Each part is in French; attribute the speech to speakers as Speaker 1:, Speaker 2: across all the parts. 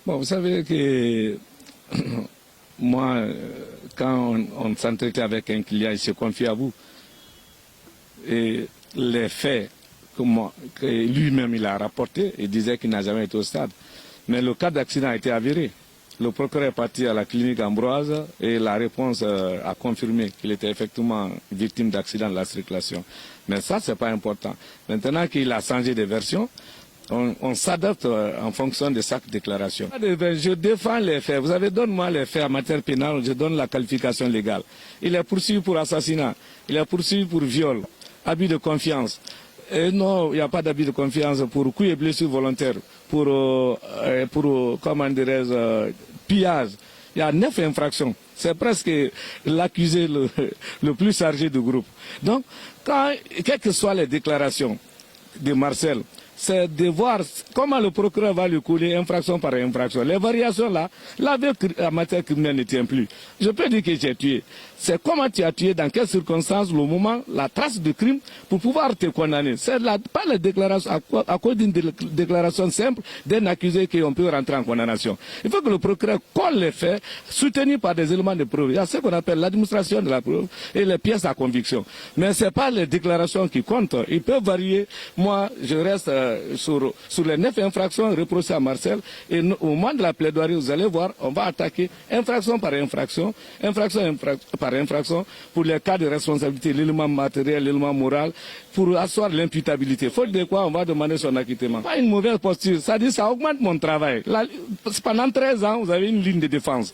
Speaker 1: Bon, vous savez que moi, quand on s'entretient avec un client, il se confie à vous. Et les faits que lui-même il a rapportés, il disait qu'il n'a jamais été au stade. Mais le cas d'accident a été avéré. Le procureur est parti à la clinique Ambroise et la réponse a confirmé qu'il était effectivement victime d'accident de la circulation. Mais ça, c'est pas important. Maintenant qu'il a changé de version, on s'adapte en fonction de chaque déclaration. Je défends les faits. Vous avez donné-moi les faits en matière pénale, je donne la qualification légale. Il est poursuivi pour assassinat, il est poursuivi pour viol, abus de confiance. Et non, il n'y a pas d'abus de confiance pour coups et blessures volontaires, pour comment dirais-je, pillage. Il y a 9 infractions. C'est presque l'accusé le plus chargé du groupe. Donc, quelles que soient les déclarations de Marcel, c'est de voir comment le procureur va lui couler infraction par infraction. Les variations là, l'aveu en matière criminelle ne tient plus. Je peux dire que j'ai tué. C'est comment tu as tué, dans quelles circonstances, le moment, la trace de crime pour pouvoir te condamner. C'est pas la déclaration, à cause d'une déclaration simple d'un accusé qu'on peut rentrer en condamnation. Il faut que le procureur colle les faits, soutenu par des éléments de preuve. Il y a ce qu'on appelle l'administration de la preuve et les pièces à conviction. Mais ce n'est pas les déclarations qui comptent. Ils peuvent varier. Moi, je reste sur les 9 infractions reprochées à Marcel. Et au moment de la plaidoirie, vous allez voir, on va attaquer infraction par infraction par infraction, pour les cas de responsabilité, l'élément matériel, l'élément moral, pour asseoir l'imputabilité. Faute de quoi, on va demander son acquittement. Pas une mauvaise posture, ça dit ça augmente mon travail. Pendant 13 ans, vous avez une ligne de défense.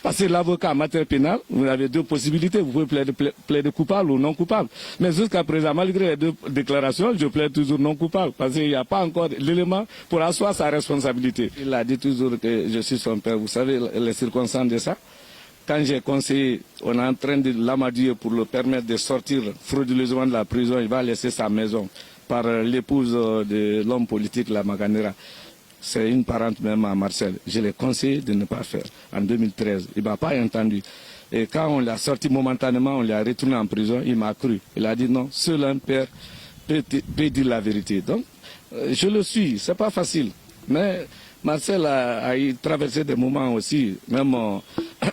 Speaker 1: Parce que l'avocat en matière pénale, vous avez 2 possibilités. Vous pouvez plaider coupable ou non coupable. Mais jusqu'à présent, malgré les 2 déclarations, je plaide toujours non coupable. Parce qu'il n'y a pas encore l'élément pour asseoir sa responsabilité. Il a dit toujours que je suis son père. Vous savez les circonstances de ça? Quand j'ai conseillé, on est en train de l'amadouer pour le permettre de sortir frauduleusement de la prison. Il va laisser sa maison par l'épouse de l'homme politique, la Maganera. C'est une parente même à Marcel. Je l'ai conseillé de ne pas faire en 2013. Il ne m'a pas entendu. Et quand on l'a sorti momentanément, on l'a retourné en prison, il m'a cru. Il a dit non, seul un père peut dire la vérité. Donc, je le suis, c'est pas facile. Mais Marcel a traversé des moments aussi, même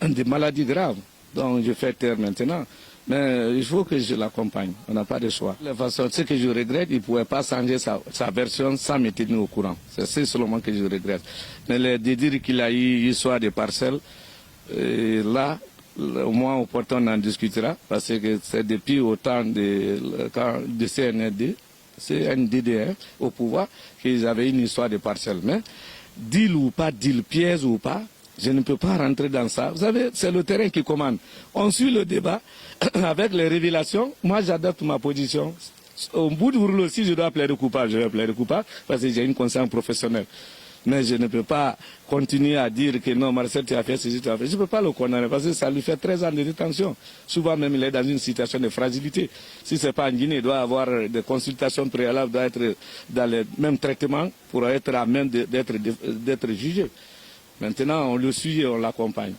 Speaker 1: des maladies graves. Donc je fais taire maintenant. Mais il faut que je l'accompagne. On n'a pas de choix. De toute façon, ce que je regrette, il ne pouvait pas changer sa version sans me tenir au courant. C'est seulement que je regrette. Mais les dires qu'il a eu, histoire de parcelles, là, au moins au portant, on en discutera. Parce que c'est depuis au temps de CNDD au pouvoir qu'ils avaient une histoire de parcelles. Mais deal ou pas deal, piège ou pas, je ne peux pas rentrer dans ça. Vous savez, c'est le terrain qui commande. On suit le débat avec les révélations. Moi, j'adapte ma position. Au bout du rouleau, si je dois plaider coupable, je vais plaider coupable parce que j'ai une conscience professionnelle. Mais je ne peux pas continuer à dire que non, Marcel, tu as fait ceci, tu as fait. Je ne peux pas le condamner parce que ça lui fait 13 ans de détention. Souvent même, il est dans une situation de fragilité. Si ce n'est pas en Guinée, il doit avoir des consultations préalables, doit être dans le même traitement pour être à même d'être jugé. Maintenant, on le suit et on l'accompagne.